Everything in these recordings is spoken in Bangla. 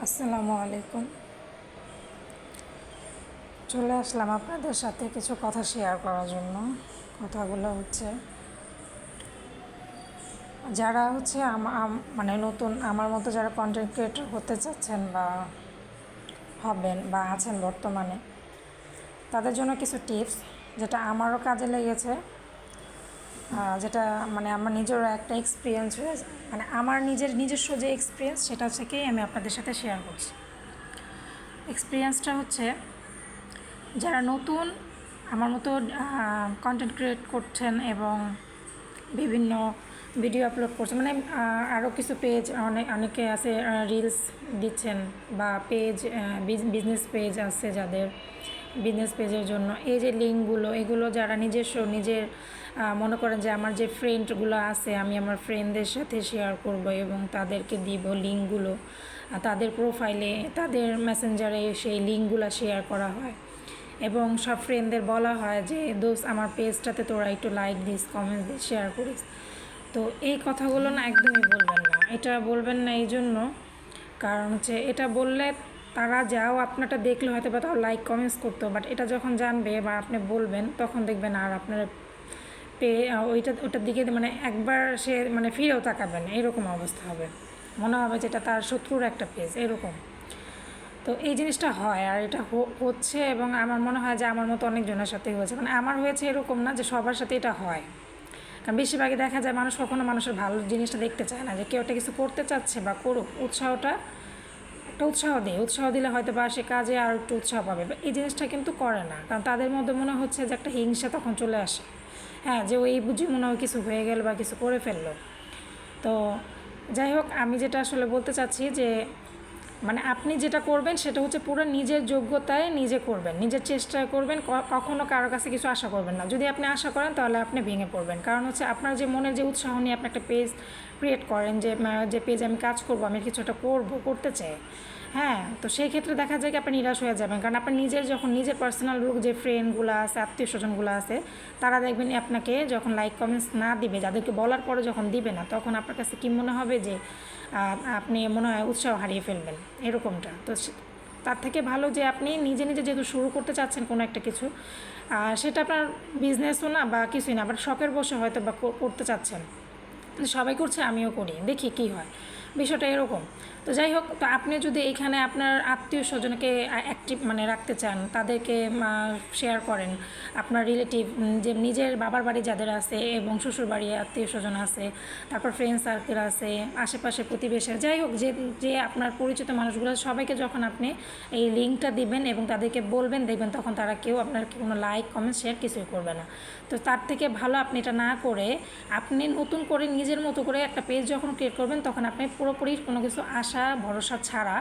আসসালামু আলাইকুম। চলে আসলাম আপনাদের সাথে কিছু কথা শেয়ার করার জন্য। কথাগুলো হচ্ছে, যারা হচ্ছে মানে নতুন আমার মতো যারা কন্টেন্ট ক্রিয়েটর হতে চাচ্ছেন বা হবেন বা আছেন বর্তমানে, তাদের জন্য কিছু টিপস যেটা আমারও কাজে লেগেছে, যেটা মানে আমার নিজেরও একটা এক্সপিরিয়েন্স হয়েছে, মানে আমার নিজস্ব যে এক্সপিরিয়েন্স সেটা থেকেই আমি আপনাদের সাথে শেয়ার করছি। এক্সপিরিয়েন্সটা হচ্ছে, যারা নতুন আমার মতো কন্টেন্ট ক্রিয়েট করছেন এবং বিভিন্ন ভিডিও আপলোড করছেন, মানে আরও কিছু পেজ অনেকে আছে রিলস দিচ্ছেন বা পেজ বিজনেস পেজ আছে যাদের, বিজনেস পেজের জন্য এই যে লিঙ্কগুলো, এগুলো যারা নিজের মনে করেন যে আমার যে ফ্রেন্ডগুলো আছে আমি আমার ফ্রেন্ডদের সাথে শেয়ার করব এবং তাদেরকে দিব লিঙ্কগুলো, তাদের প্রোফাইলে তাদের মেসেঞ্জারে সেই লিঙ্কগুলো শেয়ার করা হয় এবং সব ফ্রেন্ডদের বলা হয় যে দোস্ত আমার পেজটাতে তোরা একটু like this, comment this, share করিস। তো এই কথাগুলো না একদমই বলবেন না। এটা বলবেন না এই জন্য, কারণ হচ্ছে এটা বললে তারা যাও আপনারটা দেখলে হয়তো বা তাও লাইক কমেন্টস করতো, বাট এটা যখন জানবে বা আপনি বলবেন তখন দেখবেন আর আপনার ওটার দিকে মানে একবার সে মানে ফিরেও তাকাবেন, এরকম অবস্থা হবে, মনে হবে যেটা তার শত্রুর একটা পেজ এরকম। তো এই জিনিসটা হয় আর এটা হচ্ছে এবং আমার মনে হয় যে আমার মতো অনেকজনের সাথেই হয়েছে, মানে আমার হয়েছে এরকম না যে সবার সাথে এটা হয়, কারণ বেশিরভাগই দেখা যায় মানুষ কখনো মানুষের ভালো জিনিসটা দেখতে চায় না, যে কেউ একটা কিছু করতে চাচ্ছে বা করুক, একটা উৎসাহ দিলে হয়তো বা সে কাজে আর একটু উৎসাহ পাবে, বা এই জিনিসটা কিন্তু করে না, কারণ তাদের মধ্যে মনে হচ্ছে যে একটা হিংসা তখন চলে আসে। হ্যাঁ, যে ওই বুঝি মনে হয় কিছু হয়ে গেল বা কিছু করে ফেললো। তো যাই হোক, আমি যেটা আসলে বলতে চাচ্ছি যে মানে আপনি যেটা করবেন সেটা হচ্ছে পুরো নিজের যোগ্যতায় নিজে করবেন, নিজের চেষ্টায় করবেন, কখনো কারোর কাছে কিছু আশা করবেন না। যদি আপনি আশা করেন তাহলে আপনি ভেঙে পড়বেন, কারণ হচ্ছে আপনার যে মনের যে উৎসাহ নিয়ে আপনি একটা পেজ ক্রিয়েট করেন, যে পেজে আমি কাজ করব, আমি কিছু একটা করতে চাই, হ্যাঁ, তো সেই ক্ষেত্রে দেখা যায় কি আপনি নিরাশ হয়ে যাবেন, কারণ আপনার নিজের পার্সোনাল লোক যে ফ্রেন্ডগুলো আছে, আত্মীয় স্বজনগুলো আছে, তারা দেখবেন আপনাকে যখন লাইক কমেন্টস না দিবে, যাদেরকে বলার পরে যখন দিবে না, তখন আপনার কাছে কী মনে হবে যে আপনি মনে হয় উৎসাহ হারিয়ে ফেলবেন এরকমটা। তো তার থেকে ভালো যে আপনি নিজে যেহেতু শুরু করতে চাচ্ছেন কোনো একটা কিছু, সেটা আপনার বিজনেসও না বা কিছুই না, আবার শখের বসে হয়তো বা করতে চাচ্ছেন, সবাই করছে আমিও করি, দেখি কী হয়, বিষয়টা এরকম। তো যাই হোক, তো আপনি যদি এইখানে আপনার আত্মীয় স্বজনকে অ্যাক্টিভ মানে রাখতে চান, তাদেরকে শেয়ার করেন, আপনার রিলেটিভ যে নিজের বাবার বাড়ি যাদের আছে এবং শ্বশুর বাড়ি আত্মীয় স্বজন আছে, তারপর ফ্রেন্ড সার্কেল আছে, আশেপাশে প্রতিবেশী, যাই হোক যে আপনার পরিচিত মানুষগুলো, সবাইকে যখন আপনি এই লিঙ্কটা দিবেন এবং তাদেরকে বলবেন, দেখবেন তখন তারা কেউ আপনার কোনো লাইক কমেন্ট শেয়ার কিছুই করবে না। তো তার থেকে ভালো আপনি এটা না করে আপনি নতুন করে নিজের মতো করে একটা পেজ যখন ক্রিয়েট করবেন, তখন আপনি পুরোপুরি কোনো কিছু আশা ভরসা ছাড়া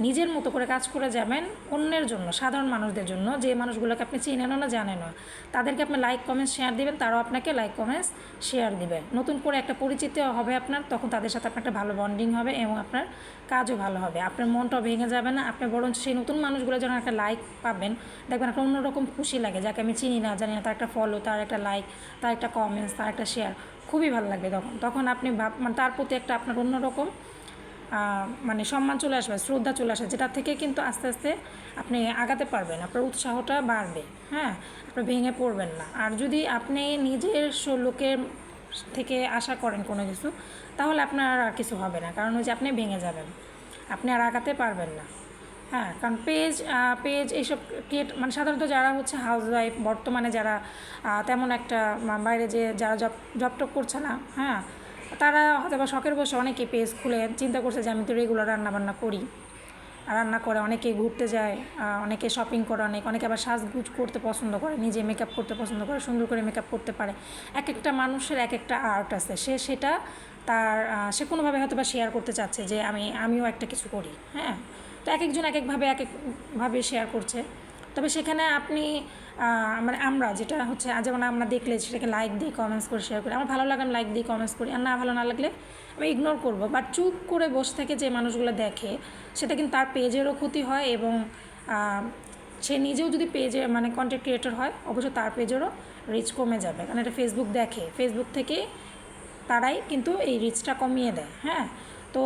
নিজের মতো করে কাজ করে যাবেন অন্যের জন্য, সাধারণ মানুষদের জন্য, যে মানুষগুলোকে আপনি চিনেনও না জানেন না, তাদেরকে আপনি লাইক কমেন্টস শেয়ার দিবেন, তারাও আপনাকে লাইক কমেন্টস শেয়ার দিবে, নতুন করে একটা পরিচিতি হবে আপনার, তখন তাদের সাথে আপনার একটা ভালো বন্ডিং হবে এবং আপনার কাজও ভালো হবে, আপনার মনটাও ভেঙে যাবে না, আপনি বরঞ্চ সেই নতুন মানুষগুলো যখন একটা লাইক পাবেন, দেখবেন একটা অন্যরকম খুশি লাগে, যাকে আমি চিনি না জানি না, তার একটা ফলো, তার একটা লাইক, তার একটা কমেন্টস, তার একটা শেয়ার, খুবই ভালো লাগবে তখন আপনি মানে তার প্রতি একটা আপনার অন্যরকম মানে সম্মান চলে আসবে, শ্রদ্ধা চলে আসবে, যেটা থেকে কিন্তু আস্তে আস্তে আপনি আগাতে পারবেন, আপনার উৎসাহটা বাড়বে, হ্যাঁ, আপনি ভেঙে পড়বেন না। আর যদি আপনি নিজস্ব লোকের থেকে আশা করেন কোনো কিছু, তাহলে আপনার আর কিছু হবে না, কারণ হচ্ছে আপনি ভেঙে যাবেন, আপনি আর আগাতে পারবেন না। হ্যাঁ, কারণ পেজ এইসব ক্রিয়েট মানে সাধারণত যারা হচ্ছে হাউসওয়াইফ, বর্তমানে যারা তেমন একটা বাইরে যে যারা জব করছে না, হ্যাঁ, তারা হয়তো বা শখের বসে অনেকে পেজ খুলে চিন্তা করছে যে আমি তো রেগুলার রান্নাবান্না করি, রান্না করে, অনেকে ঘুরতে যায়, অনেকে শপিং করে, অনেকে আবার সাজগুজ করতে পছন্দ করে, নিজে মেকআপ করতে পছন্দ করে, সুন্দর করে মেকআপ করতে পারে, এক একটা মানুষের এক একটা আর্ট আছে, সেটা তার সে কোনোভাবে হয়তো বা শেয়ার করতে চাচ্ছে যে আমিও একটা কিছু করি, হ্যাঁ, তো এক একজন এক একভাবে শেয়ার করছে। তবে সেখানে আপনি মানে আমরা যেটা হচ্ছে যেমন আমরা দেখলে সেটাকে লাইক দিই, কমেন্টস করে শেয়ার করি, আমার ভালো লাগে আমি লাইক দিই, কমেন্টস করি, আর না ভালো না লাগলে আমি ইগনোর করবো, বাট চুপ করে বসে থেকে যে মানুষগুলো দেখে, সেটা কিন্তু তার পেজেরও ক্ষতি হয় এবং সে নিজেও যদি পেজে মানে কন্টেন্ট ক্রিয়েটর হয়, অবশ্য তার পেজেরও রিচ কমে যাবে, কারণ এটা ফেসবুক থেকে তারাই কিন্তু এই রিচটা কমিয়ে দেয়। হ্যাঁ, তো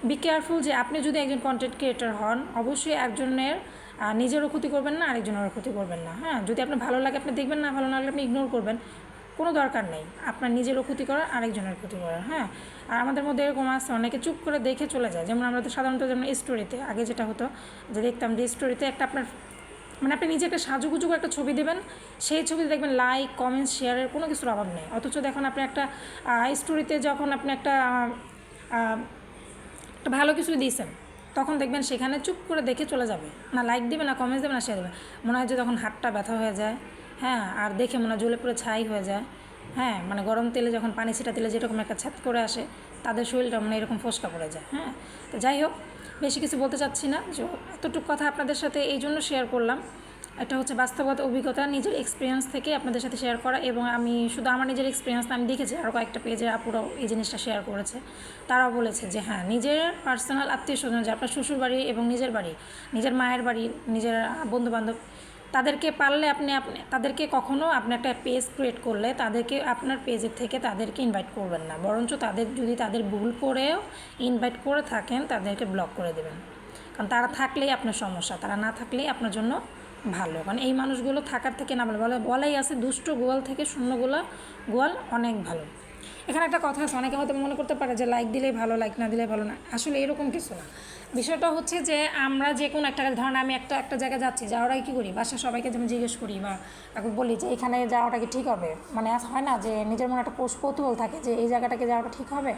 বি কেয়ারফুল যে আপনি যদি একজন কন্টেন্ট ক্রিয়েটর হন, অবশ্যই একজনের নিজেরও ক্ষতি করবেন না, আরেকজনেরও ক্ষতি করবেন না। হ্যাঁ, যদি আপনার ভালো লাগে আপনি দেখবেন, না ভালো লাগলে আপনি ইগনোর করবেন, কোনো দরকার নেই আপনার নিজেরও ক্ষতি করার, আরেকজনের ক্ষতি করার। হ্যাঁ, আর আমাদের মধ্যে এরকম আছে অনেকে চুপ করে দেখে চলে যায়। যেমন আমরা তো সাধারণত যেমন স্টোরিতে আগে যেটা হতো যে দেখতাম যে স্টোরিতে একটা আপনার মানে আপনি নিজে একটা সাজুগুজু একটা ছবি দেবেন, সেই ছবিতে দেখবেন লাইক কমেন্টস শেয়ারের কোনো কিছুর অভাব নেই। অথচ দেখুন আপনি একটা স্টোরিতে যখন আপনি একটা ভালো কিছু দিয়েছেন, তখন দেখবেন সেখানে চুপ করে দেখে চলে যাবে, না লাইক দেবে, না কমেন্টস দেবে, না শেয়ার দেবে। মনে হয় যে তখন হাতটা ব্যথা হয়ে যায়। হ্যাঁ, আর দেখে মনে হয় জ্বলে পুরো ছাই হয়ে যায়। হ্যাঁ, মানে গরম তেলে যখন পানি ছিটা দিলে যেরকম একটা ছাত করে আসে, তাদের শরীরটা মানে এরকম ফোসকা পড়ে যায়। হ্যাঁ, তো যাই হোক, বেশি কিছু বলতে চাচ্ছি না, যে এতটুকু কথা আপনাদের সাথে এই জন্য শেয়ার করলাম। এটা হচ্ছে বাস্তবতা, অভিজ্ঞতা, নিজের এক্সপিরিয়েন্স থেকে আপনাদের সাথে শেয়ার করা। এবং আমি শুধু আমার নিজের এক্সপিরিয়েন্স না, আমি দেখেছি আরও কয়েকটা পেজে আপুরাও এই জিনিসটা শেয়ার করেছে। তারাও বলেছে যে হ্যাঁ, নিজের পার্সোনাল আত্মীয় স্বজন, যে আপনার শ্বশুর বাড়ি এবং নিজের বাড়ি, নিজের মায়ের বাড়ি, নিজের বন্ধুবান্ধব, তাদেরকে পারলে আপনি তাদেরকে কখনও আপনি একটা পেজ ক্রিয়েট করলে তাদেরকে আপনার পেজের থেকে তাদেরকে ইনভাইট করবেন না, বরঞ্চ যদি তাদের ভুল করেও ইনভাইট করে থাকেন তাদেরকে ব্লক করে দেবেন। কারণ তারা থাকলেই আপনার সমস্যা, তারা না থাকলেই আপনার জন্য ভালো। মানে এই মানুষগুলো থাকার থেকে না বলাই আছে, দুষ্ট গোয়াল থেকে শূন্য গোয়াল অনেক ভালো। এখানে একটা কথা আছে, অনেকে হয়তো মনে করতে পারে যে লাইক দিলেই ভালো, লাইক না দিলেই ভালো না। আসলে এরকম কিছু না। বিষয়টা হচ্ছে যে আমরা যে কোনো একটা ধরুন আমি একটা জায়গায় যাচ্ছি, যাওয়ার আগে কী করি, বাসায় সবাইকে যেমন জিজ্ঞেস করি বা বলি যে এখানে যাওয়াটা কি ঠিক হবে। মানে হয় না যে নিজের মনে একটা কৌতূহল থাকে যে এই জায়গাটাকে যাওয়াটা ঠিক হবে,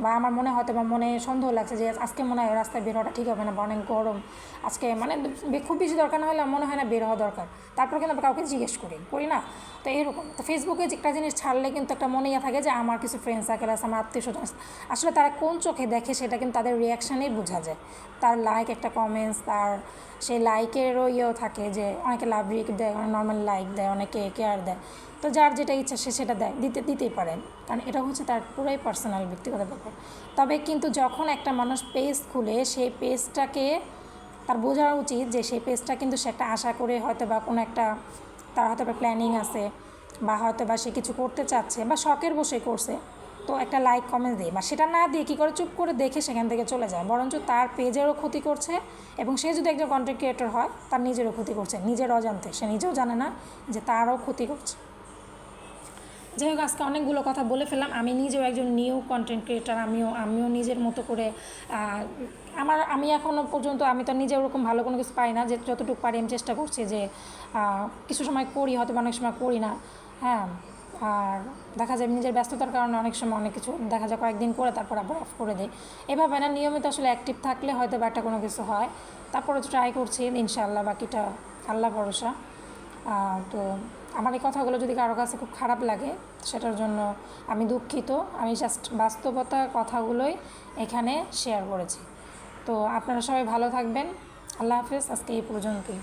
বা আমার মনে হয়তো বা মনে সন্দেহ লাগছে যে আজকে মনে হয় রাস্তায় বের হওয়াটা ঠিক হবে না, বা অনেক গরম আজকে, মানে খুব বেশি দরকার না হলে মনে হয় না বের হওয়া দরকার। তারপর কিন্তু আমরা কাউকে জিজ্ঞেস করি না। তো এরকম তো ফেসবুকে একটা জিনিস ছাড়লে কিন্তু একটা মনে থাকে যে আমার কিছু ফ্রেন্ড সার্কেল আছে, আমার আত্মীয় স্বজন আছে, আসলে তারা কোন চোখে দেখে সেটা কিন্তু তাদের রিয়াকশানেই বোঝা যায়। তার লাইক, একটা কমেন্টস, তার সেই লাইকেরও ইয়েও থাকে যে অনেকে লাভ রিক দেয়, অনেক নর্মাল লাইক দেয়, অনেকে কেয়ার দেয়। তো যার যেটা ইচ্ছা সে সেটা দিতেই পারেন, কারণ এটা হচ্ছে তার পুরোই পার্সোনাল ব্যক্তিগত ব্যাপার। তবে কিন্তু যখন একটা মানুষ পেজ খুলে সেই পেজটাকে তার বোঝা উচিত যে সেই পেজটা কিন্তু সে একটা আশা করে হয়তো বা কোনো একটা তার হয়তো বা প্ল্যানিং আছে, বা হয়তো বা সে কিছু করতে চাচ্ছে বা শখের বসে করছে, তো একটা লাইক কমেন্ট দিয়ে বা সেটা না দিয়ে কী করে চুপ করে দেখে সেখান থেকে চলে যায়, বরঞ্চ তার পেজেরও ক্ষতি করছে। এবং সে যদি একজন কন্টেন্ট ক্রিয়েটর হয় তার নিজেরও ক্ষতি করছে, নিজের অজান্তে, সে নিজেও জানে না যে তারও ক্ষতি করছে। যাই হোক, আজকে অনেকগুলো কথা বলে ফেললাম। আমি নিজেও একজন নিউ কন্টেন্ট ক্রিয়েটার, আমিও নিজের মতো করে আমি এখনও পর্যন্ত আমি তো নিজে ওরকম ভালো কোনো কিছু পাই না, যে যতটুকু পারি আমি চেষ্টা করছি যে কিছু সময় করি, হয়তো অনেক সময় করি না। হ্যাঁ, আর দেখা যায় নিজের ব্যস্ততার কারণে অনেক সময় অনেক কিছু দেখা যায় কয়েকদিন করে তারপর আবার অফ করে দিই। এভাবে না, নিয়মিত আসলে অ্যাক্টিভ থাকলে হয়তো বা একটা কোনো কিছু হয়। তারপরে তো ট্রাই করছি, ইনশাআল্লাহ বাকিটা আল্লাহ ভরসা। তো আমার এই কথাগুলো যদি কারো কাছে খুব খারাপ লাগে সেটার জন্য আমি দুঃখিত। আমি জাস্ট বাস্তবতা কথাগুলোই এখানে শেয়ার করেছি। তো আপনারা সবাই ভালো থাকবেন। আল্লাহ হাফেজ। আজকে এই পর্যন্তই।